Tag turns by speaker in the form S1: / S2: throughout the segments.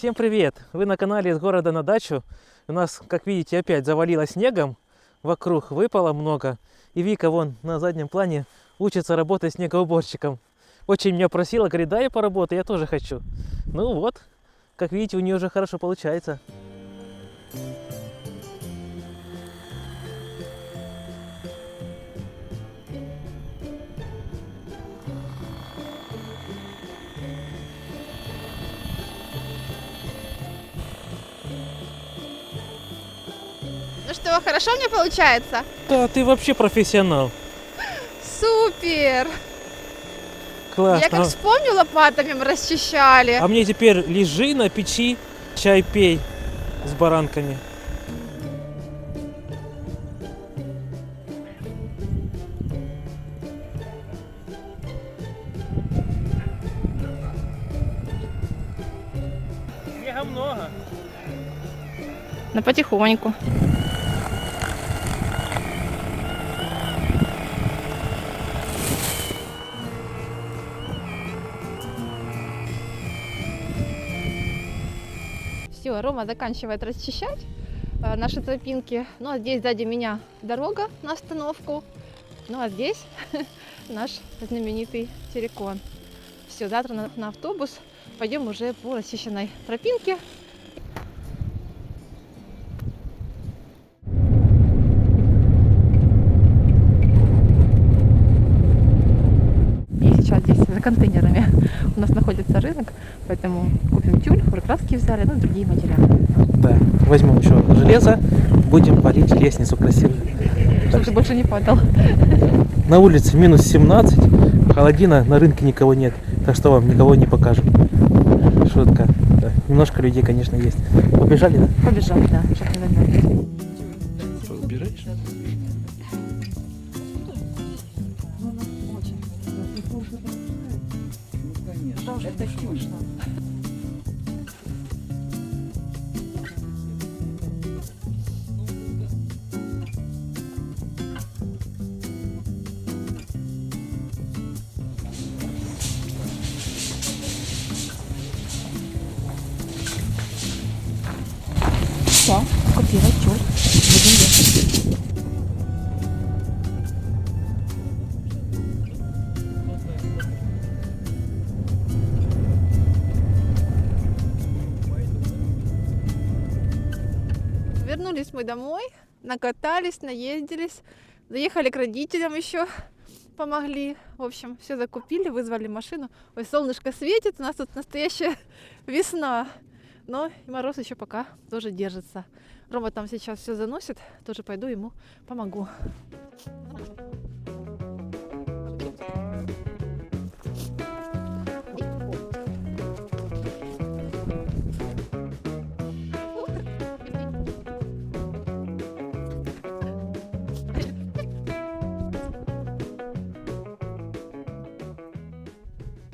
S1: Всем привет! Вы на канале из города на дачу. У нас, как видите, опять завалило снегом. Вокруг выпало много. И Вика вон на заднем плане учится работать снегоуборщиком. Очень меня просила, говорит, дай я поработаю, я тоже хочу. Ну вот, как видите, у нее уже хорошо получается.
S2: Ну что, хорошо мне получается?
S1: Да, ты вообще профессионал.
S2: Супер!
S1: Классно.
S2: Я как вспомню, лопатами мы расчищали.
S1: А мне теперь лежи на печи, чай пей с баранками. Снега много.
S2: Но потихоньку. Все, Рома заканчивает расчищать наши тропинки. Ну а здесь сзади меня дорога на остановку. Ну а здесь наш знаменитый террикон. Все, завтра на автобус пойдем уже по расчищенной тропинке. И сейчас здесь за контейнерами у нас находится рынок, поэтому купим тюль, краски взяли, ну и другие материалы.
S1: Да, возьмем еще железо, будем полить лестницу красивую.
S2: Чтобы ты больше не падал.
S1: На улице минус 17, холодина, на рынке никого нет, так что вам никого не покажем. Шутка. Да. Немножко людей, конечно, есть. Побежали, да?
S2: Побежали, да, чтобы не замерзнуть.
S1: Что, убираешь?
S2: Это скучно. Все, купила тюль. Будем ехать. Вернулись мы домой, накатались, наездились, заехали к родителям еще, помогли. В общем, все закупили, вызвали машину. Ой, солнышко светит, у нас тут настоящая весна. Но мороз еще пока тоже держится. Рома там сейчас все заносит, тоже пойду ему помогу.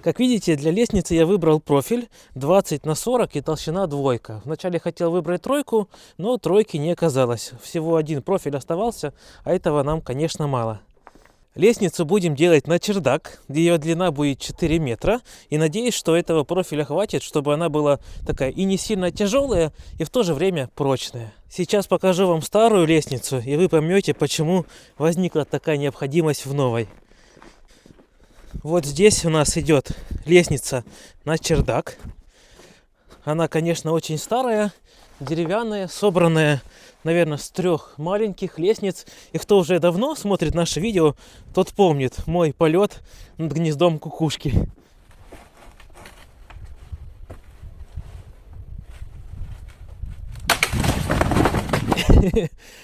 S1: Как видите, для лестницы я выбрал профиль 20 на 40 и толщина двойка. Вначале хотел выбрать тройку, но тройки не оказалось. Всего один профиль оставался, а этого нам, конечно, мало. Лестницу будем делать на чердак, где ее длина будет 4 метра. И надеюсь, что этого профиля хватит, чтобы она была такая и не сильно тяжелая, и в то же время прочная. Сейчас покажу вам старую лестницу, и вы поймете, почему возникла такая необходимость в новой. Вот здесь у нас идет лестница на чердак. Она, конечно, очень старая, деревянная, собранная, наверное, с 3 маленьких лестниц. И кто уже давно смотрит наши видео, тот помнит мой полет над гнездом кукушки.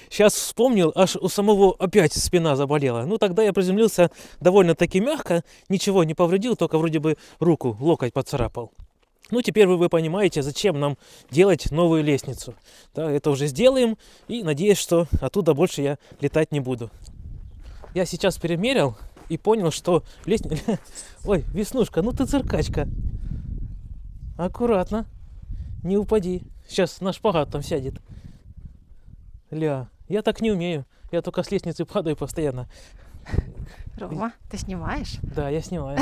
S1: Сейчас вспомнил, аж у самого опять спина заболела. Ну, тогда я приземлился довольно-таки мягко, ничего не повредил, только вроде бы руку, локоть поцарапал. Ну, теперь вы понимаете, зачем нам делать новую лестницу. Да, это уже сделаем, и надеюсь, что оттуда больше я летать не буду. Я сейчас перемерил и понял, что лестница... Ой, Веснушка, ну ты циркачка. Аккуратно, не упади. Сейчас на шпагат там сядет. Ля, я так не умею. Я только с лестницы падаю постоянно.
S2: Рома, ты снимаешь?
S1: Да, я снимаю.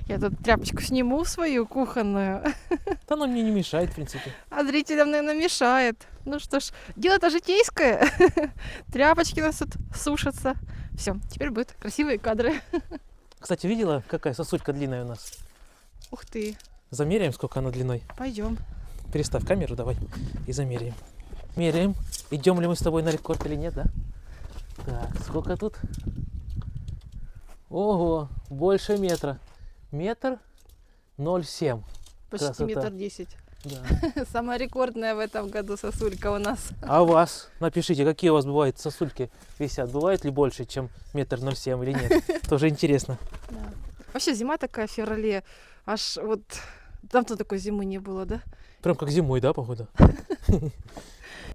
S2: Я тут тряпочку сниму свою кухонную,
S1: Да оно мне не мешает, в принципе.
S2: а зрителям, наверное, мешает. Ну что ж, дело-то житейское. Тряпочки у нас тут сушатся. Все, теперь будут красивые кадры.
S1: Кстати, видела, какая сосулька длинная у нас?
S2: Ух ты,
S1: Замеряем, сколько она длиной.
S2: пойдем.
S1: Переставь камеру давай и замеряем. Меряем. Идем ли мы с тобой на рекорд или нет, да? Так, сколько тут? Ого, больше метра. Метр 0,7.
S2: Почти
S1: Красота.
S2: 1,10
S1: Да.
S2: м. Самая рекордная в этом году сосулька у нас.
S1: А у вас? Напишите, какие у вас бывают сосульки висят. Бывает ли больше, чем метр 0,7 или нет? Тоже интересно.
S2: Вообще зима такая в феврале. Аж вот давно такой зимы не было, да?
S1: Прям как зимой, да, походу?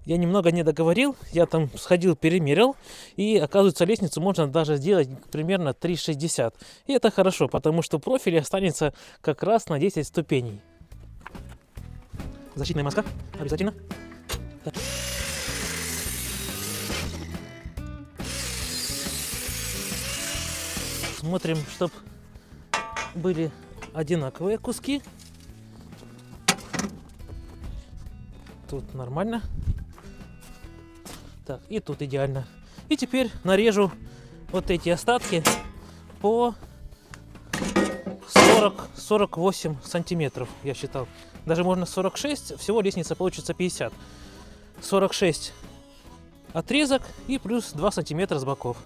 S1: Я немного не договорил, я там сходил, перемерил, и оказывается, лестницу можно даже сделать примерно 3,60. И это хорошо, потому что профиль останется как раз на 10 ступеней. Защитная маска обязательно. Так. Смотрим, чтобы были одинаковые куски. Тут нормально. Так, и тут идеально. И теперь нарежу вот эти остатки по 48 сантиметров, я считал. Даже можно 46, всего лестница получится 50. 46 отрезок и плюс 2 сантиметра с боков.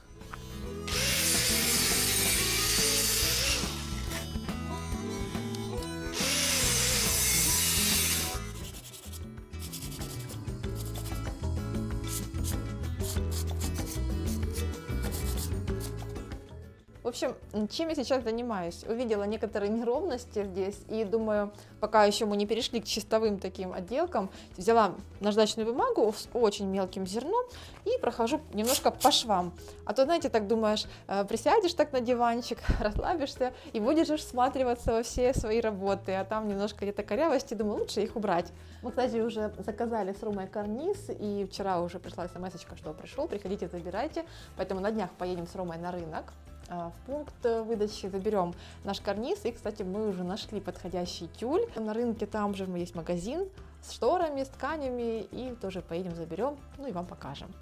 S2: В общем, чем я сейчас занимаюсь? Увидела некоторые неровности здесь и думаю, пока еще мы не перешли к чистовым таким отделкам, взяла наждачную бумагу с очень мелким зерном и прохожу немножко по швам. А то, знаете, так думаешь, присядешь так на диванчик, расслабишься и будешь всматриваться во все свои работы, а там немножко где-то корявости, думаю, лучше их убрать. Мы, кстати, уже заказали с Ромой карниз, и вчера уже пришла смс-очка, что пришел, приходите, забирайте, поэтому на днях поедем с Ромой на рынок. В пункт выдачи заберем наш карниз. И, кстати, мы уже нашли подходящий тюль. На рынке там же есть магазин с шторами, с тканями. И тоже поедем заберем, ну и вам покажем.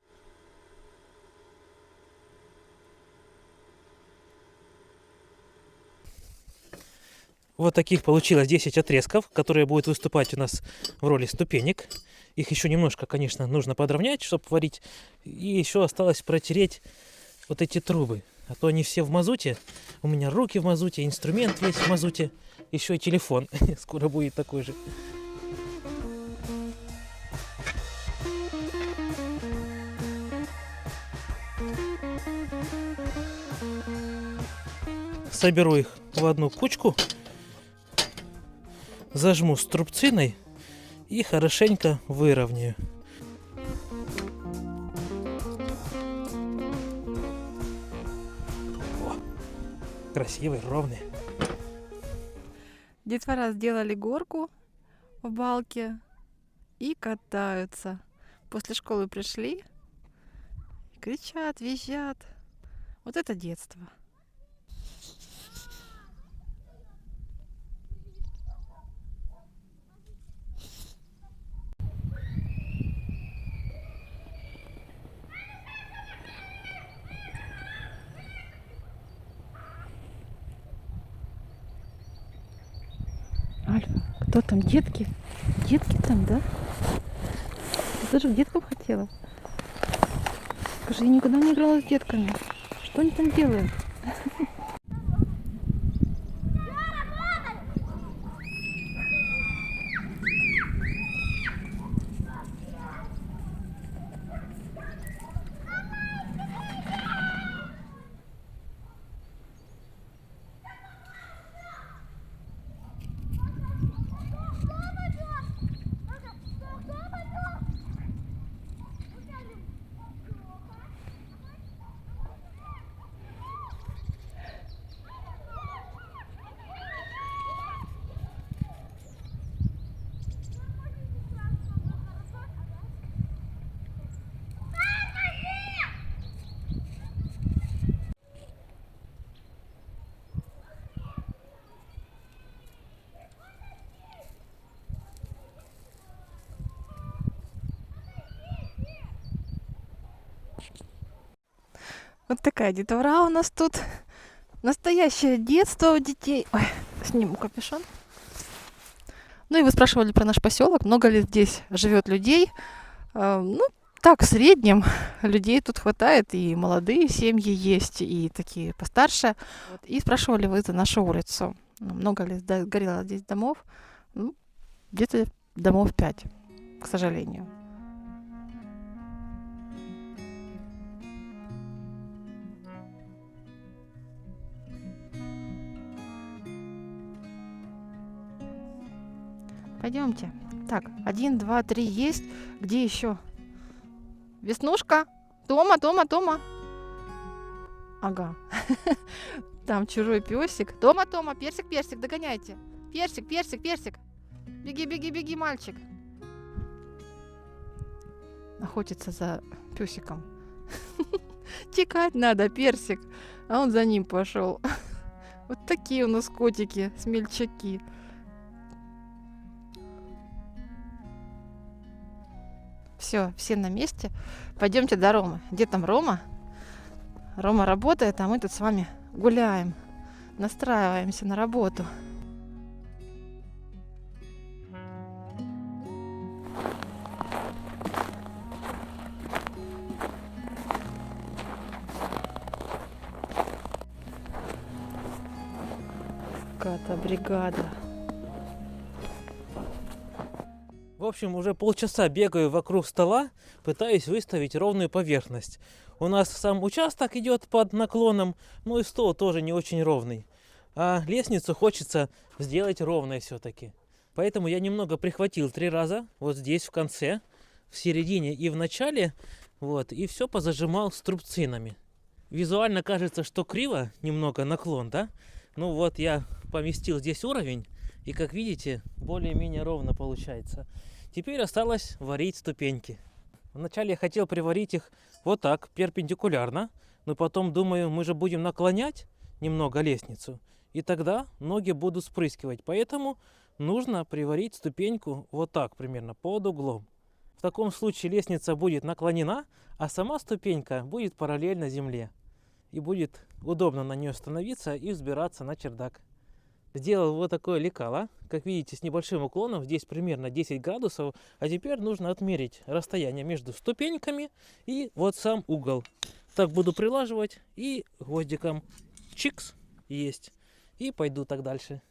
S1: Вот таких получилось 10 отрезков, которые будут выступать у нас в роли ступенек. Их еще немножко, конечно, нужно подровнять, чтобы варить. И еще осталось протереть вот эти трубы. А то они все в мазуте. У меня руки в мазуте, инструмент весь в мазуте. Еще и телефон. Скоро будет такой же. Соберу их в одну кучку. Зажму струбциной и хорошенько выровняю. Красивый, ровный.
S2: Детвора сделали горку в балке и катаются. После школы пришли, кричат, визжат. Вот это детство. Альфа, кто там, детки? Детки там, да? Ты тоже к деткам хотела? Скажи, я никогда не играла с детками. Что они там делают? Вот такая детвора у нас тут. Настоящее детство у детей. Ой, сниму капюшон. Ну и вы спрашивали про наш поселок. Много ли здесь живет людей? Ну, так, в среднем людей тут хватает. И молодые семьи есть, и такие постарше. Вот. И спрашивали вы за нашу улицу. Много ли горело здесь домов? Ну, где-то домов 5, к сожалению. Пойдемте. Так, 1, 2, 3 есть. Где еще? Веснушка? Тома. Ага. Там чужой песик. Тома, персик, догоняйте. Персик. Беги, мальчик. Охотится за песиком. Текать надо, персик. А он за ним пошел. Вот такие у нас котики, смельчаки. Все на месте. Пойдемте до Ромы. Где там Рома? Рома работает, а мы тут с вами гуляем. Настраиваемся на работу. Какая-то бригада.
S1: В общем, уже полчаса бегаю вокруг стола, пытаюсь выставить ровную поверхность. У нас сам участок идет под наклоном, ну и стол тоже не очень ровный. А лестницу хочется сделать ровной все-таки. Поэтому я немного прихватил 3 раза, вот здесь в конце, в середине и в начале, вот, и все позажимал струбцинами. Визуально кажется, что криво, немного наклон, да? Ну вот я поместил здесь уровень, и как видите, более-менее ровно получается. Теперь осталось варить ступеньки. Вначале я хотел приварить их вот так, перпендикулярно, но потом думаю, мы же будем наклонять немного лестницу, и тогда ноги будут спрыскивать. Поэтому нужно приварить ступеньку вот так примерно, под углом. В таком случае лестница будет наклонена, а сама ступенька будет параллельно земле. И будет удобно на нее становиться и взбираться на чердак. Сделал вот такое лекало, как видите, с небольшим уклоном, здесь примерно 10 градусов, а теперь нужно отмерить расстояние между ступеньками и вот сам угол. Так буду прилаживать и гвоздиком чикс есть, и пойду так дальше.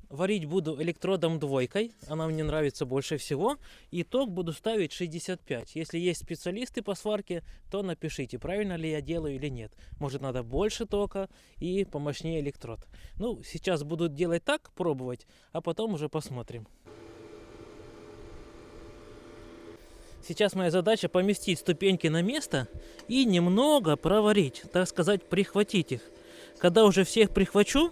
S1: Варить буду электродом 2, она мне нравится больше всего. И ток буду ставить 65. Если есть специалисты по сварке, то напишите, правильно ли я делаю или нет. Может, надо больше тока и помощнее электрод. Ну, сейчас буду делать так, пробовать, а потом уже посмотрим. Сейчас моя задача поместить ступеньки на место и немного проварить, так сказать, прихватить их. Когда уже всех прихвачу,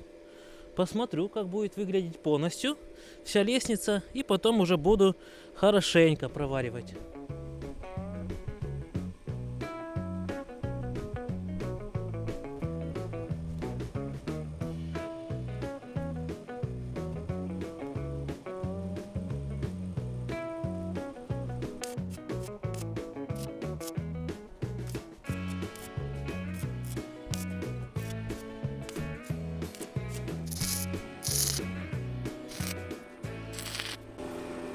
S1: посмотрю, как будет выглядеть полностью вся лестница, и потом уже буду хорошенько проваривать.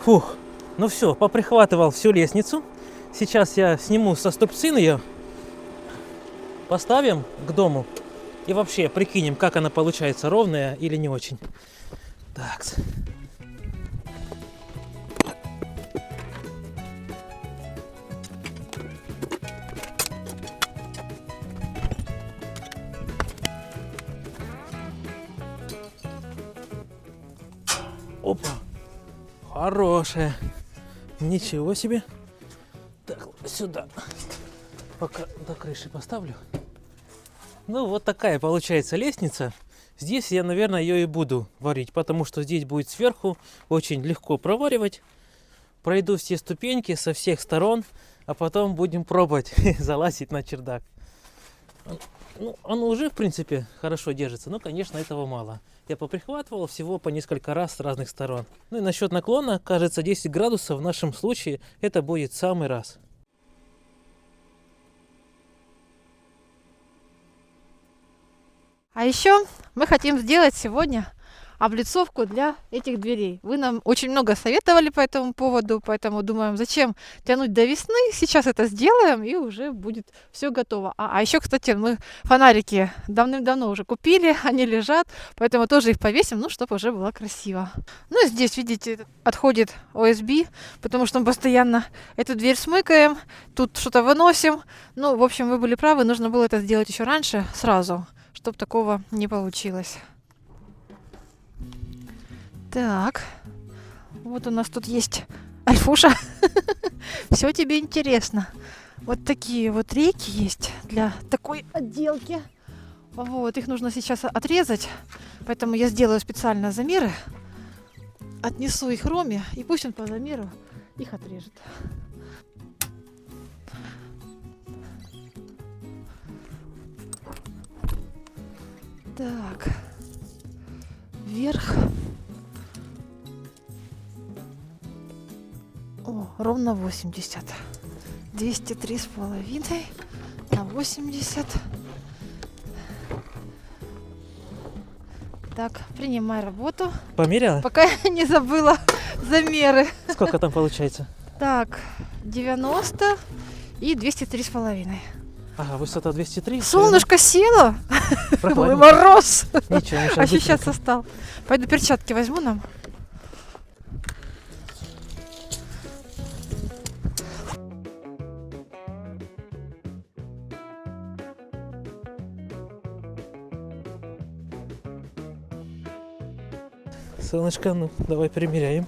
S1: Фух, ну все, поприхватывал всю лестницу. Сейчас я сниму со струбцин ее, поставим к дому и вообще прикинем, как она получается, ровная или не очень. Так. Опа. Хорошая. Ничего себе. Так, сюда. Пока до крыши поставлю. Ну, вот такая получается лестница. Здесь я, наверное, ее и буду варить, потому что здесь будет сверху очень легко проваривать. Пройду все ступеньки со всех сторон, а потом будем пробовать залазить на чердак. Ну, оно уже, в принципе, хорошо держится, но, конечно, этого мало. Я поприхватывал всего по несколько раз с разных сторон. Ну и насчет наклона, кажется, 10 градусов в нашем случае это будет самый раз.
S2: А еще мы хотим сделать сегодня облицовку для этих дверей. Вы нам очень много советовали по этому поводу, поэтому думаем, зачем тянуть до весны. Сейчас это сделаем, и уже будет все готово. А еще, кстати, мы фонарики давным-давно уже купили, они лежат, поэтому тоже их повесим, ну, чтобы уже было красиво. Ну, и здесь, видите, отходит ОСБ, потому что мы постоянно эту дверь смыкаем, тут что-то выносим. Ну, в общем, вы были правы, нужно было это сделать еще раньше, сразу, чтобы такого не получилось. Так, вот у нас тут есть Альфуша. Все тебе интересно. Вот такие вот рейки есть для такой отделки. Вот, их нужно сейчас отрезать, поэтому я сделаю специально замеры. Отнесу их Роме, и пусть он по замеру их отрежет. Так, вверх. О, ровно 80. 203,5 на 80. Так, принимай работу.
S1: Померяла?
S2: Пока я не забыла замеры.
S1: Сколько там получается?
S2: Так, 90 и 203,5.
S1: Ага, высота 203.
S2: Солнышко село. Ой,
S1: Прохладненько.
S2: мороз.
S1: Ничего, мы сейчас
S2: Ощущаться стал. Пойду перчатки возьму нам.
S1: Солнышко, ну, давай примеряем.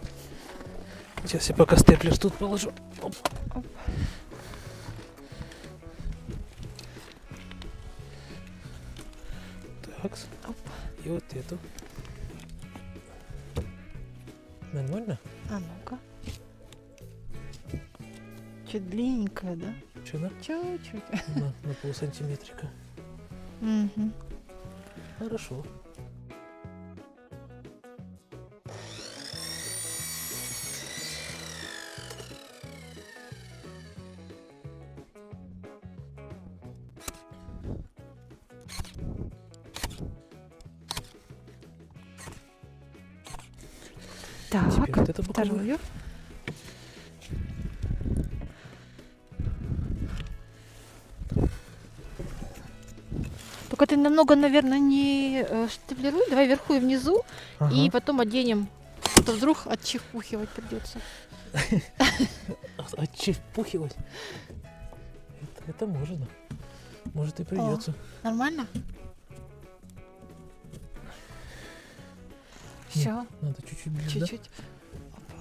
S1: Сейчас я пока степлер тут положу. Оп.
S2: Оп.
S1: Так.
S2: Оп.
S1: И вот эту. Нормально?
S2: А ну-ка. Чуть длинненькая, да?
S1: Че, на?
S2: Чуть-чуть.
S1: На полсантиметрика.
S2: Мгм.
S1: Хорошо.
S2: Так,
S1: Теперь вот это боковое.
S2: вторую. Только ты намного, наверное, не штифлируй. Давай вверху и внизу,
S1: Ага.
S2: и потом оденем. А то вдруг отчихухивать придется.
S1: Отчепухивать. Это можно. Может и придется.
S2: Нормально? Все,
S1: Надо чуть-чуть ближе, да?
S2: чуть-чуть. Опа.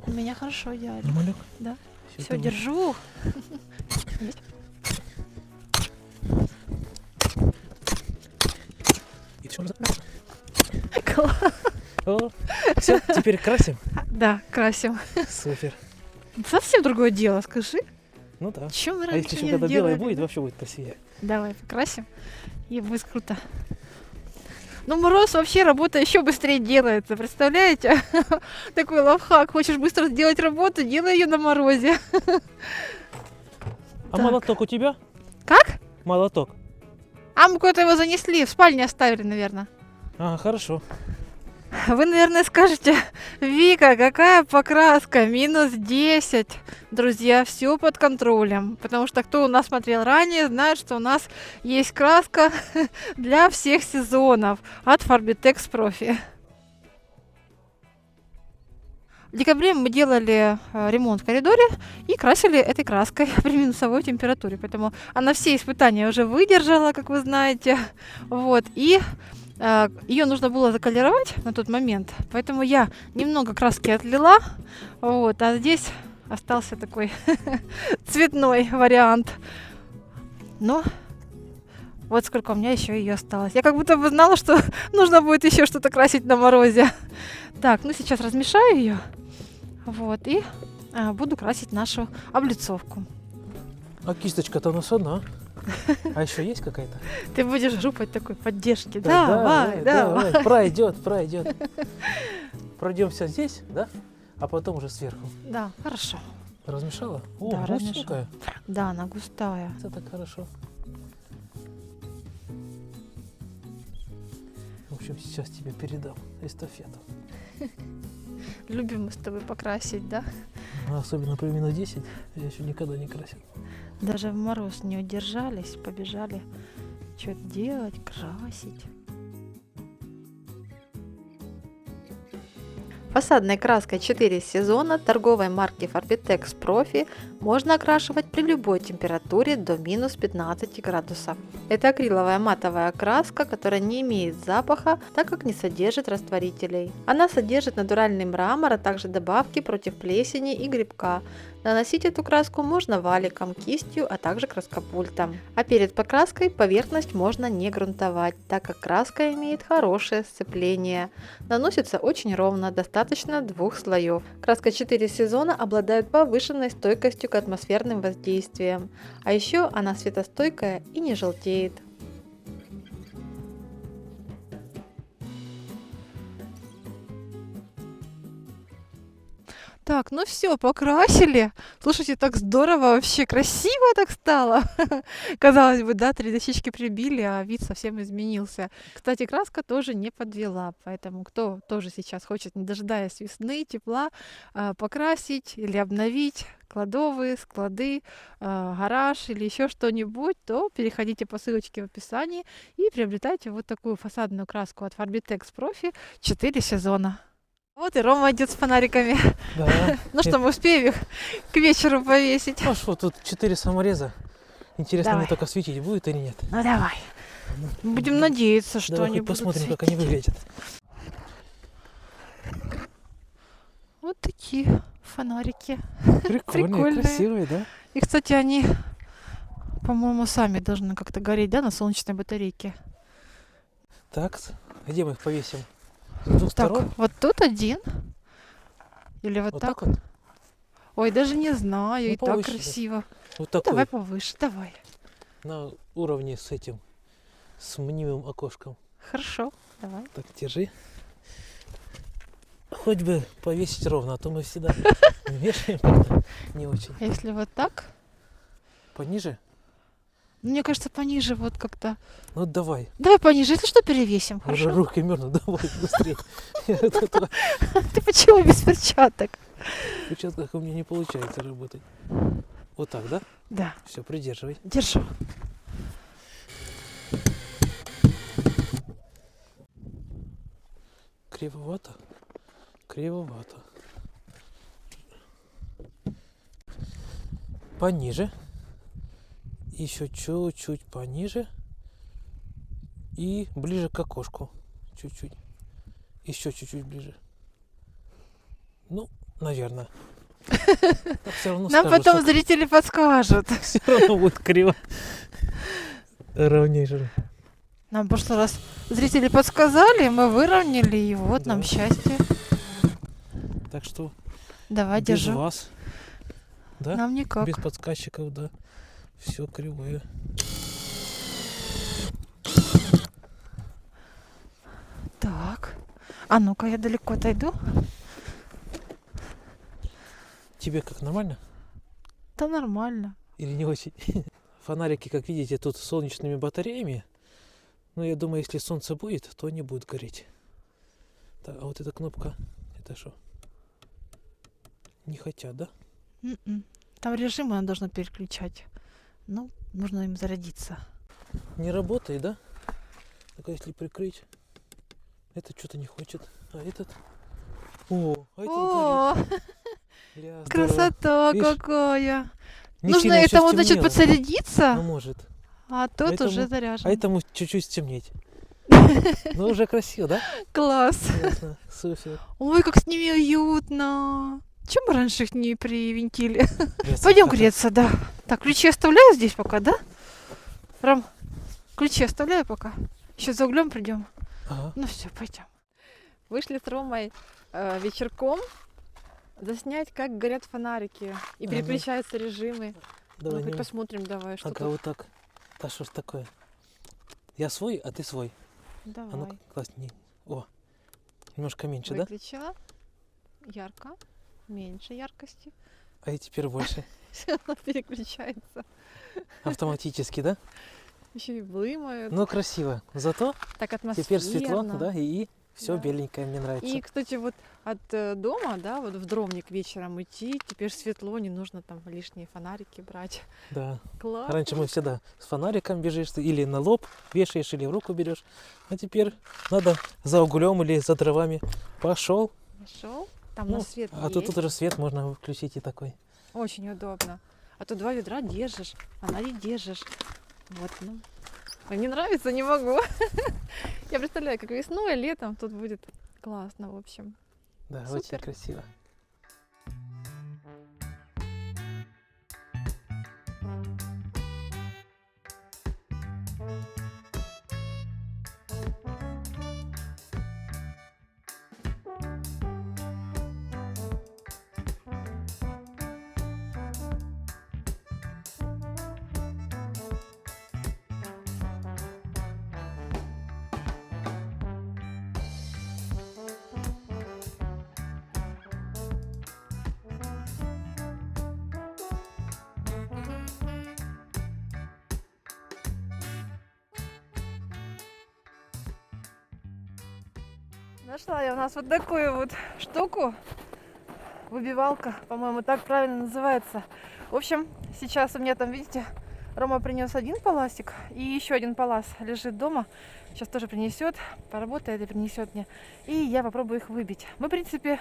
S2: У меня хорошо, идеально.
S1: Нормалек?
S2: Да.
S1: Всё,
S2: Все,
S1: давай.
S2: держу.
S1: И всё назад. О, все, теперь красим.
S2: Да, красим.
S1: Супер.
S2: Совсем другое дело, скажи.
S1: Ну да.
S2: Чем мы
S1: А
S2: раньше
S1: если еще
S2: не
S1: когда белое
S2: делали?
S1: будет, вообще будет красивее.
S2: Давай покрасим, и будет круто. Ну, мороз вообще работа еще быстрее делается, представляете? Такой лайфхак. Хочешь быстро сделать работу, делай ее на морозе.
S1: А
S2: Так.
S1: молоток у тебя?
S2: Как?
S1: Молоток.
S2: А мы куда-то его занесли, в спальне оставили, наверное.
S1: А, хорошо.
S2: Вы, наверное, скажете: Вика, какая покраска? Минус 10. Друзья, все под контролем. Потому что кто у нас смотрел ранее, знает, что у нас есть краска для всех сезонов от Farbitex Profi. В декабре мы делали ремонт в коридоре и красили этой краской при минусовой температуре. Поэтому она все испытания уже выдержала, как вы знаете. Вот. И ее нужно было заколеровать на тот момент, поэтому я немного краски отлила, вот, а здесь остался такой цветной вариант. Но вот сколько у меня еще ее осталось. Я как будто бы знала, что нужно будет еще что-то красить на морозе. Так, ну сейчас размешаю ее, вот, и буду красить нашу облицовку.
S1: А кисточка-то у нас одна. А еще есть какая-то?
S2: Ты будешь группой такой поддержки.
S1: Да,
S2: Давай.
S1: Пройдет. Пройдемся здесь, да? А потом уже сверху.
S2: Да, хорошо.
S1: Размешала? О,
S2: Да,
S1: густенькая.
S2: Да, она густая.
S1: Это так хорошо. В общем, сейчас тебе передам эстафету.
S2: Любим мы с тобой покрасить, да?
S1: А особенно при минус 10 я еще никогда не красил.
S2: Даже в мороз не удержались, побежали что-то делать, красить. Фасадной краской 4 сезона торговой марки Farbitex Profi можно окрашивать при любой температуре до минус 15 градусов. Это акриловая матовая краска, которая не имеет запаха, так как не содержит растворителей. Она содержит натуральный мрамор, а также добавки против плесени и грибка. Наносить эту краску можно валиком, кистью, а также краскопультом. А перед покраской поверхность можно не грунтовать, так как краска имеет хорошее сцепление. Наносится очень ровно, достаточно 2 слоев. Краска 4 сезона обладает повышенной стойкостью к атмосферным воздействиям. А еще она светостойкая и не желтеет. Так, ну все, покрасили. Слушайте, так здорово, вообще красиво так стало. Казалось бы, да, 3 дощечки прибили, а вид совсем изменился. Кстати, краска тоже не подвела, поэтому кто тоже сейчас хочет, не дожидаясь весны, тепла, покрасить или обновить кладовые, склады, гараж или еще что-нибудь, то переходите по ссылочке в описании и приобретайте вот такую фасадную краску от Farbitex Profi 4 сезона. Вот и Рома идет с фонариками.
S1: Да.
S2: Ну что, мы успеем их к вечеру повесить?
S1: А что, тут 4 самореза. Интересно,
S2: Давай.
S1: мне только светить будет или нет?
S2: Ну давай. Будем надеяться, что
S1: Давай
S2: они
S1: хоть
S2: будут
S1: посмотрим, как
S2: светить.
S1: они выглядят.
S2: Вот такие фонарики.
S1: Прикольные,
S2: Прикольные.
S1: красивые, да?
S2: И, кстати, они, по-моему, сами должны как-то гореть, да, на солнечной батарейке.
S1: Так, где мы их повесим? С двух
S2: Так,
S1: сторон?
S2: вот тут один. Или вот,
S1: Вот
S2: так?
S1: так вот?
S2: Ой, даже не знаю,
S1: Ну,
S2: и так
S1: повыше, да.
S2: красиво.
S1: Вот такой.
S2: Давай повыше, давай.
S1: На уровне с этим, с мнимым окошком.
S2: Хорошо, давай.
S1: Так, держи. Хоть бы повесить ровно, а то мы всегда вешаем как-то не очень.
S2: А если вот так?
S1: Пониже?
S2: Мне кажется, пониже вот как-то.
S1: Ну давай.
S2: Давай пониже, если что, перевесим,
S1: Уже
S2: хорошо?
S1: руки мерзнут, давай быстрее.
S2: Ты почему без перчаток?
S1: В перчатках у меня не получается работать. Вот так, да?
S2: Да,
S1: Все, придерживай.
S2: держу.
S1: Кривовато? Кривовато. Пониже. Еще чуть-чуть пониже. И ближе к окошку. Чуть-чуть. Еще чуть-чуть ближе. Ну, наверное. Все равно
S2: Нам
S1: скажут,
S2: потом
S1: что
S2: зрители подскажут.
S1: все равно будет криво. Ровнее же.
S2: Нам в прошлый раз зрители подсказали, мы выровняли, и вот нам
S1: Да.
S2: счастье.
S1: Так что
S2: Давай,
S1: без
S2: держу.
S1: вас, да?
S2: Нам никак.
S1: Без подсказчиков, да. Все кривое.
S2: Так. А ну-ка, я далеко отойду.
S1: Тебе как, нормально?
S2: Да нормально.
S1: Или не очень? Фонарики, как видите, тут с солнечными батареями. Но я думаю, если солнце будет, то они будут гореть. Так, а вот эта кнопка, это что? Не хотят, да?
S2: М-м. Там режимы она должна переключать. Ну, нужно им зарядиться.
S1: Не работает, да? Так, а если прикрыть? Это что-то не хочет. А этот? О, а этот
S2: О,
S1: горит. Ля, здорово.
S2: красота
S1: Видишь?
S2: какая!
S1: Не
S2: Нужно
S1: сильно ещё
S2: этому, значит,
S1: стемнело.
S2: подсоединиться,
S1: Ну, может.
S2: а тот
S1: этому-
S2: уже
S1: А
S2: заряжен.
S1: этому чуть-чуть стемнеть. Ну, уже красиво, да?
S2: Класс!
S1: Ясно. Супер.
S2: Ой, как с ними уютно! Чем мы раньше их не привинтили?
S1: Греться.
S2: Пойдем
S1: Ага.
S2: греться, да. Так, ключи оставляю здесь пока, да? Ром, ключи оставляю пока. Еще за углем придем.
S1: Ага.
S2: Ну все, пойдем. Вышли с Ромой вечерком заснять, как горят фонарики и
S1: Ага.
S2: переключаются режимы.
S1: Давай,
S2: Ну, хоть
S1: не-
S2: посмотрим, давай, что
S1: Ага,
S2: тут.
S1: вот так. Да что ж такое? Я свой, а ты свой. А
S2: Давай.
S1: ну-ка, классней. О, немножко меньше, да?
S2: Выключила. Ярко. Меньше яркости.
S1: А и теперь больше.
S2: Все равно переключается.
S1: Автоматически, да?
S2: Еще и вымоют.
S1: Ну, красиво. Зато
S2: Так атмосферно.
S1: теперь светло, да, и все
S2: Да.
S1: беленькое мне нравится.
S2: И, кстати, вот от дома, да, вот в Дромник вечером идти, теперь светло, не нужно там лишние фонарики брать.
S1: Да.
S2: Класс.
S1: Раньше мы всегда с фонариком бежишь, ты или на лоб вешаешь, или в руку берешь. А теперь надо за углем или за дровами. Пошел.
S2: Нашел. Там
S1: Ну,
S2: на свет
S1: а тут
S2: есть.
S1: уже свет можно включить и такой.
S2: Очень удобно. А то 2 ведра держишь, фонарик держишь. Вот, ну. Ой, мне нравится, не могу. Я представляю, как весной, летом тут будет классно, в общем.
S1: Да,
S2: Супер.
S1: очень красиво.
S2: Нашла я у нас вот такую вот штуку. Выбивалка, по-моему, так правильно называется. В общем, сейчас у меня там, видите, Рома принес один паласик, и еще один палас лежит дома. Сейчас тоже принесет, поработает и принесет мне. И я попробую их выбить. Мы, в принципе,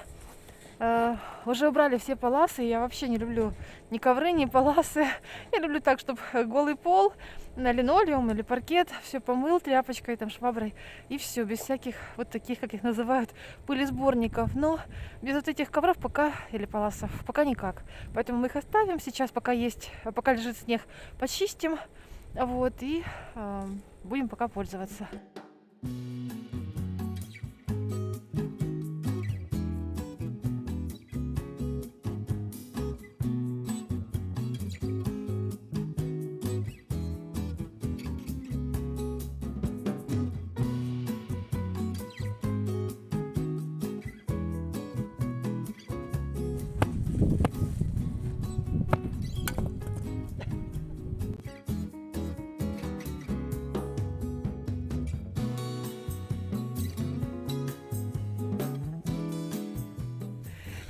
S2: уже убрали все паласы. Я вообще не люблю ни ковры, ни паласы. Я люблю так, чтобы голый пол, на линолеум или паркет, все помыл тряпочкой, там, шваброй, и все, без всяких вот таких, как их называют, пылесборников. Но без вот этих ковров пока, или паласов, пока никак. Поэтому мы их оставим сейчас, пока есть, пока лежит снег, почистим, вот, и будем пока пользоваться.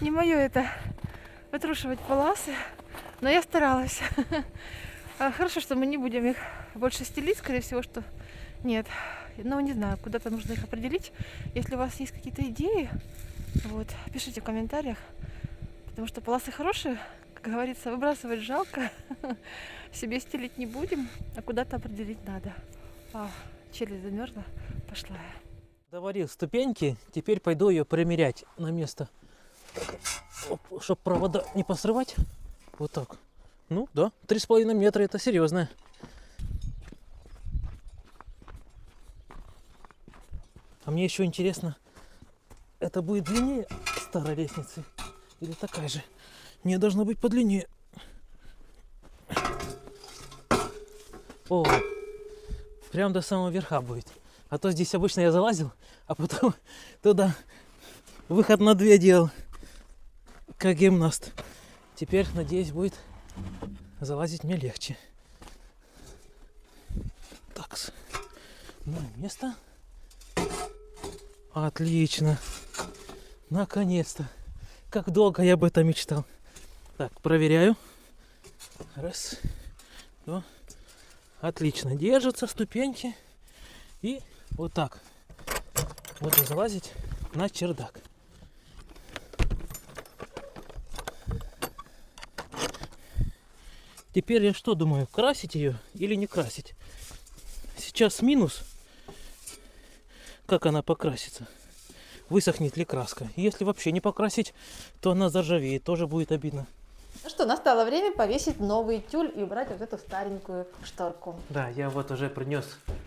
S2: Не мое это вытрушивать паласы, но я старалась. Хорошо, что мы не будем их больше стелить, скорее всего, что нет. Ну, не знаю, куда-то нужно их определить. Если у вас есть какие-то идеи, вот, пишите в комментариях, потому что паласы хорошие, как говорится, выбрасывать жалко, себе стелить не будем, а куда-то определить надо. Челюсть замерзла, пошла я.
S1: Доварил ступеньки, теперь пойду ее примерять на место. Чтобы провода не посрывать. Вот так. Ну да, 3,5 метра, это серьезно. А мне еще интересно, это будет длиннее старой лестницы или такая же? Не, должно быть подлиннее. О, прям до самого верха будет. А то здесь обычно я залазил, а потом туда выход на 2 делал, как гимнаст. Теперь, надеюсь, будет залазить мне легче. Так, на место. Отлично. Наконец-то. Как долго я об этом мечтал. Так, проверяю. Раз, два. Отлично. Держатся ступеньки. И вот так будем залазить на чердак. Теперь я что думаю, красить ее или не красить? Сейчас минус. Как она покрасится? Высохнет ли краска? Если вообще не покрасить, то она заржавеет, тоже будет обидно.
S2: Ну что, настало время повесить новый тюль и убрать вот эту старенькую шторку.
S1: Да, я вот уже принес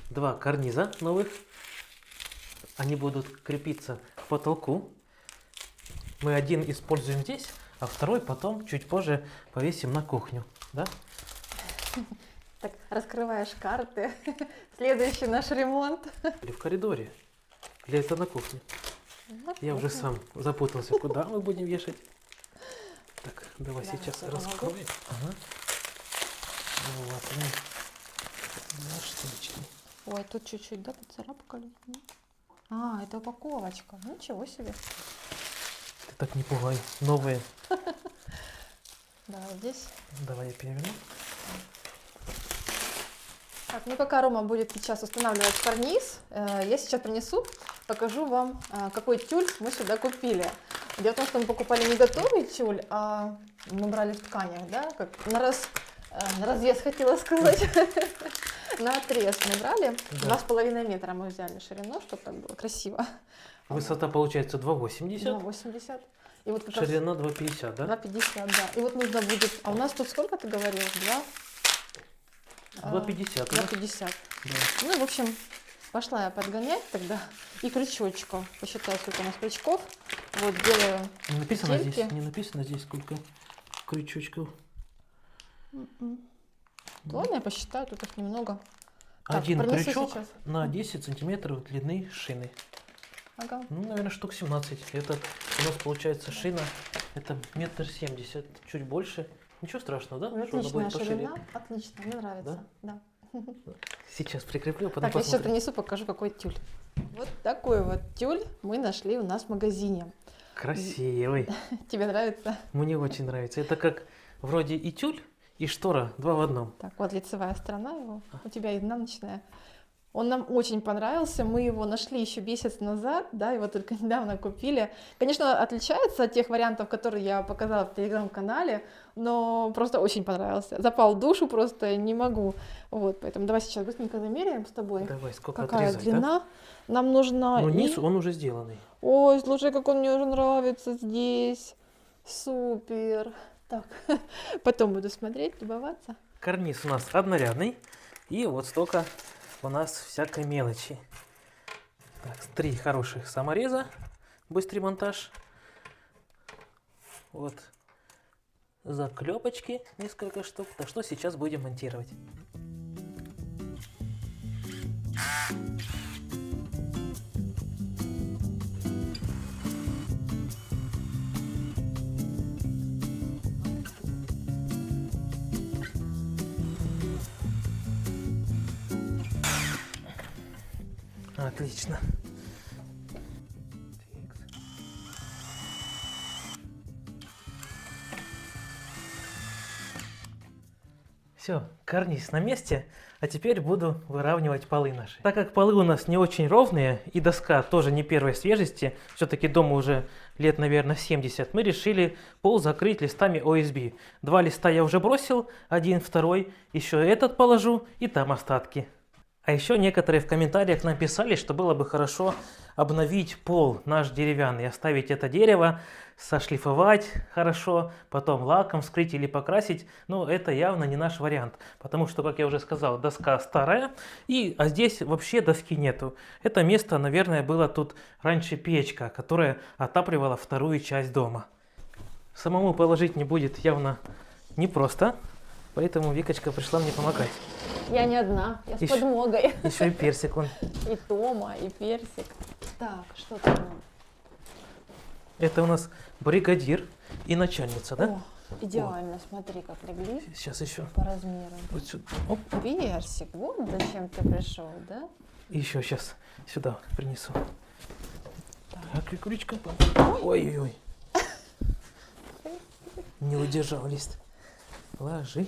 S1: 2 карниза новых. Они будут крепиться к потолку. Мы один используем здесь, а второй потом, чуть позже, повесим на кухню. Да?
S2: Так, раскрываешь карты. Следующий наш ремонт.
S1: Или в коридоре. Или это на кухне. Я уже сам запутался, куда мы будем вешать. Так, давай
S2: Да,
S1: сейчас
S2: я помогу.
S1: раскроем. Ага. Вот они. На штучки.
S2: Ой, тут чуть-чуть, да, поцарапкали? А, это упаковочка. Ничего себе.
S1: Ты так не пугай. Новые.
S2: Давай здесь.
S1: Давай я переверну.
S2: Так, ну пока Рома будет сейчас устанавливать карниз, я сейчас принесу, покажу вам, какой тюль мы сюда купили. Дело в том, что мы покупали не готовый тюль, а мы брали в тканях, да, как на развес хотела сказать, на отрез мы брали,
S1: Да.
S2: 2,5 метра мы взяли ширину, чтобы так было красиво.
S1: Высота получается 2,80.
S2: 2,80. И вот как раз
S1: Ширина 2,50, да?
S2: 2,50, да. И вот нужно будет, а у нас тут сколько ты говорил?
S1: 2,50, да?
S2: 2,50.
S1: Да.
S2: Ну, в общем, пошла я подгонять тогда. И крючочков. Посчитаю, сколько у нас крючков. Вот, делаю.
S1: Не написано
S2: Тельки.
S1: здесь, не написано здесь, сколько крючочков.
S2: Ладно, я посчитаю, тут их немного. Так,
S1: Один
S2: принесу
S1: крючок
S2: сейчас.
S1: на 10 сантиметров длины шины.
S2: Ага.
S1: Ну, наверное, штук 17. Это у нас получается шина, это 1,70 м, чуть больше. Ничего страшного, да?
S2: Ой,
S1: Что она
S2: отличная
S1: будет пошире?
S2: ширина. Отлично, мне нравится. Да.
S1: Сейчас прикреплю, потом
S2: Так, я сейчас
S1: посмотрим.
S2: принесу, покажу, какой тюль. Вот такой вот тюль мы нашли у нас в магазине.
S1: Красивый.
S2: Тебе нравится?
S1: Мне очень нравится. Это как вроде и тюль, и штора, два в одном.
S2: Так, вот лицевая сторона его, у тебя изнаночная. Он нам очень понравился, мы его нашли еще месяц назад, да, его только недавно купили. Конечно, отличается от тех вариантов, которые я показала в телеграм-канале, но просто очень понравился. Запал в душу просто, не могу. Вот, поэтому давай сейчас быстренько замеряем с тобой.
S1: Давай, сколько
S2: Какая
S1: отрезать,
S2: длина нам нужна.
S1: да? Ну,
S2: и-
S1: низ, он уже сделанный.
S2: Ой, слушай, как он мне уже нравится здесь. Супер. Так, потом буду смотреть, любоваться.
S1: Карниз у нас однорядный. И вот столько у нас всякой мелочи. Так, 3 хороших самореза. Быстрый монтаж. Вот заклепочки, несколько штук. Так что сейчас будем монтировать. Отлично. Все, карниз на месте, а теперь буду выравнивать полы наши. Так как полы у нас не очень ровные и доска тоже не первой свежести, все-таки дома уже лет, наверное, 70, мы решили пол закрыть листами OSB. 2 листа я уже бросил, один, второй, еще этот положу и там остатки. А еще некоторые в комментариях написали, что было бы хорошо обновить пол наш деревянный, оставить это дерево, сошлифовать хорошо, потом лаком скрыть или покрасить. Но это явно не наш вариант, потому что, как я уже сказал, доска старая, а здесь вообще доски нету. Это место, наверное, было тут раньше печка, которая отапливала вторую часть дома. Самому положить не будет явно непросто, поэтому Викочка пришла мне помогать.
S2: Я не одна, я с
S1: Ещё-
S2: подмогой.
S1: Еще и персик он.
S2: И Тома, и Персик. Так, что там?
S1: Это у нас бригадир и начальница, да?
S2: О, идеально, смотри, как легли
S1: Сейчас еще
S2: по размеру.
S1: вот сюда. Оп.
S2: Персик, вот зачем ты пришел, да?
S1: И еще сейчас сюда принесу.
S2: Так.
S1: Так, и крючка. Ой-ой-ой. Не удержал лист. Ложи.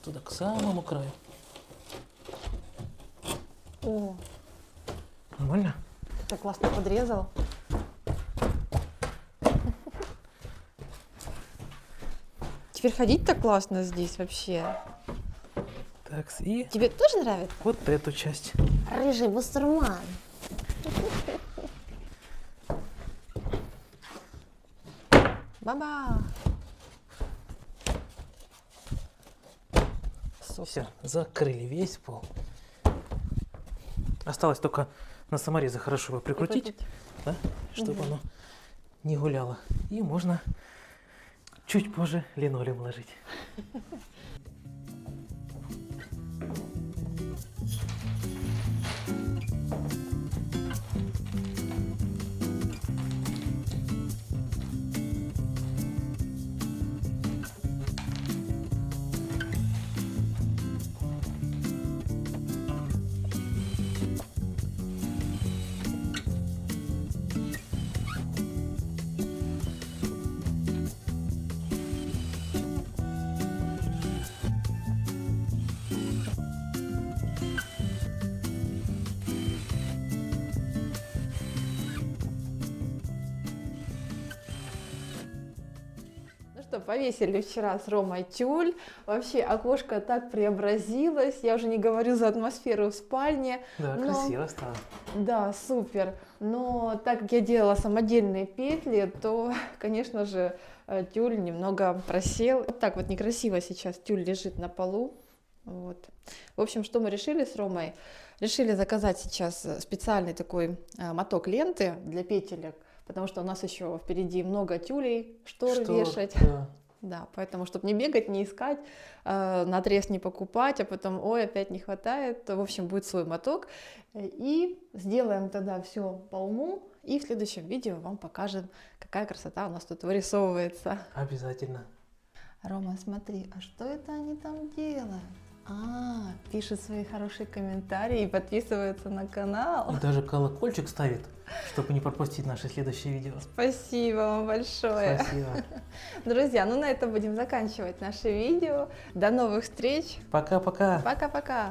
S1: Туда, к самому краю.
S2: О,
S1: Нормально?
S2: ты классно подрезал. Теперь ходить так классно здесь вообще.
S1: Так, и
S2: Тебе тоже нравится?
S1: вот эту часть.
S2: Рыжий бусурман. Баба. Супер.
S1: Все, закрыли весь пол. Осталось только на саморезы хорошо его прикрутить, да, чтобы
S2: Мгм.
S1: оно не гуляло. И можно чуть позже линолеум ложить.
S2: Ну что, повесили вчера с Ромой тюль. Вообще окошко так преобразилось. Я уже не говорю за атмосферу в спальне.
S1: Да,
S2: но-
S1: красиво стало.
S2: Да, супер. Но так как я делала самодельные петли, то, конечно же, тюль немного просел. Вот так вот некрасиво сейчас тюль лежит на полу. Вот. В общем, что мы решили с Ромой? Решили заказать сейчас специальный такой моток ленты для петелек, потому что у нас еще впереди много тюлей, шторы
S1: Что?
S2: вешать.
S1: Да.
S2: Да, поэтому, чтобы не бегать, не искать, наотрез не покупать, а потом, ой, опять не хватает, то, в общем, будет свой моток. И сделаем тогда все по уму, и в следующем видео вам покажем, какая красота у нас тут вырисовывается.
S1: Обязательно.
S2: Рома, смотри, а что это они там делают? Пишут свои хорошие комментарии и подписываются на канал.
S1: И даже колокольчик ставит, чтобы не пропустить наши следующие видео.
S2: Спасибо вам большое.
S1: Спасибо.
S2: Друзья, ну на этом будем заканчивать наше видео. До новых встреч.
S1: Пока-пока.
S2: Пока-пока.